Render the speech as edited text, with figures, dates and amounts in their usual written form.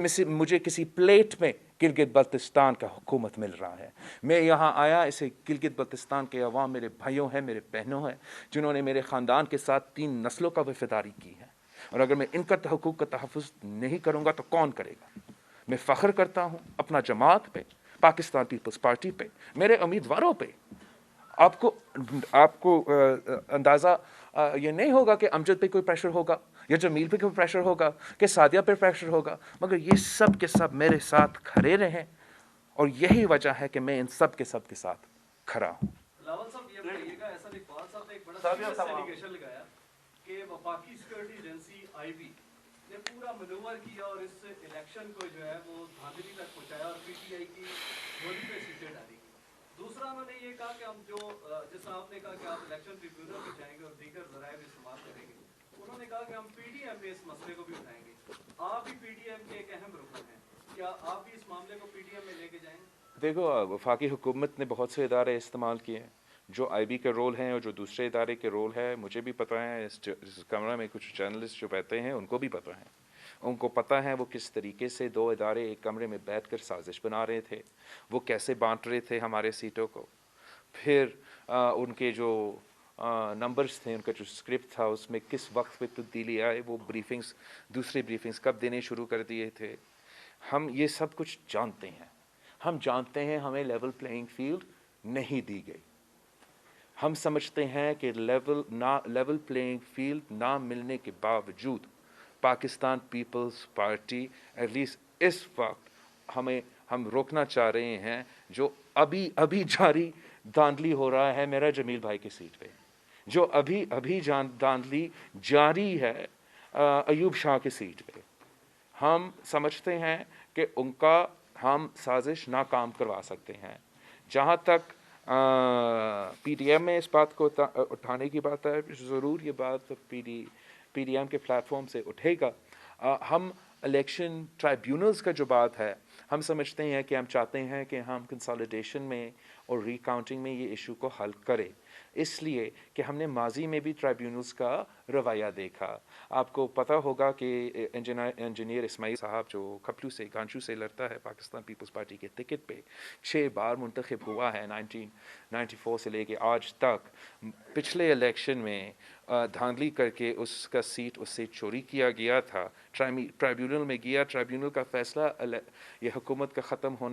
मुझे किसी प्लेट में गिलगित बल्तिस्तान का हुकूमत मिल रहा है। मैं यहाँ आया, इसे गिलगित बल्तिस्तान के अवाम मेरे भाइयों हैं, मेरे बहनों हैं, जिन्होंने मेरे ख़ानदान के साथ 3 नस्लों का वफ़ादारी की है, और अगर मैं इनका हुकूक का तहफ़्फ़ुज़ नहीं करूँगा तो कौन करेगा। मैं फ़ख्र करता हूँ अपना जमात पे, पाकिस्तान पीपल्स पार्टी पे, मेरे उम्मीदवारों पे। आपको आपको अंदाज़ा ये नहीं होगा कि अमजद पे कोई प्रेशर होगा या जमील पे कोई प्रेशर होगा कि सादिया पे प्रेशर होगा, मगर ये सब के सब मेरे साथ खड़े रहें, और यही वजह है कि मैं इन सब के साथ खड़ा हूँ। लावल साहब, ये बताइएगा, ऐसा इकबाल साहब ने एक बड़ा सीरियस एलिगेशन लगाया कि वफाकी सिक्योरिटी एजेंसी आईबी ने पूरा मनूवर किया और इस इलेक्शन को जो है वो धांधली तक पहुंचाया और पीटीआई की झोली पे सीटें डाली। दूसरा, उन्होंने ये कहा कि हम जिस आपने कहा कि आप इलेक्शन ट्रिब्यूनल पे जाएंगे और दीगर जराए भी इस्तेमाल करेंगे, उन्होंने कहा कि हम पीडीएम में इस मसले को भी उठाएंगे। आप भी पीडीएम के एक अहम रुकन हैं, क्या आप भी इस मामले को पीडीएम में लेके जाएंगे? देखो, वफाकी हुकूमत ने बहुत से इदारे इस्तेमाल किए हैं, जो आईबी के रोल हैं और जो दूसरे इदारे के रोल है, मुझे भी पता है। इस कमरा में कुछ जर्नलिस्ट जो बैठे हैं उनको भी पता है। उनको पता है वो किस तरीके से 2 इदारे एक कमरे में बैठकर साजिश बना रहे थे, वो कैसे बांट रहे थे हमारे सीटों को। फिर उनके जो नंबर्स थे, उनका जो स्क्रिप्ट था, उसमें किस वक्त पे तब्दीली आए, वो ब्रीफिंग्स, दूसरी ब्रीफिंग्स कब देने शुरू कर दिए थे। हम ये सब कुछ जानते हैं। हम जानते हैं हमें लेवल प्लेइंग फील्ड नहीं दी गई। हम समझते हैं कि लेवल प्लेइंग फील्ड ना मिलने के बावजूद पाकिस्तान पीपल्स पार्टी एटलीस्ट इस वक्त हम रोकना चाह रहे हैं जो अभी जारी धांधली हो रहा है मेरा जमील भाई की सीट पे, जो अभी धांधली जारी है अयूब शाह की सीट पे। हम समझते हैं कि उनका हम साजिश नाकाम करवा सकते हैं। जहाँ तक पीडीएम में इस बात को उठाने की बात है, ज़रूर ये बात पीडीएम के प्लेटफॉर्म से उठेगा। हम इलेक्शन ट्राइब्यूनल्स का जो बात है, हम समझते हैं कि हम चाहते हैं कि हम कंसोलिडेशन में और रिकाउंटिंग में ये इशू को हल करें, इसलिए कि हमने माजी में भी ट्राइब्यूनल्स का रवैया देखा। आपको पता होगा कि इंजीनियर इस्माइल साहब जो खपलू से गांचू से लड़ता है पाकिस्तान पीपल्स पार्टी के टिकट पे, 6 बार मुंतखब हुआ है 1994 से लेके आज तक। पिछले इलेक्शन में धांधली करके उसका सीट उससे चोरी किया गया था, ट्राइब्यूनल में गया, ट्राइब्यूनल का फैसला ये हुकूमत का ख़त्म होने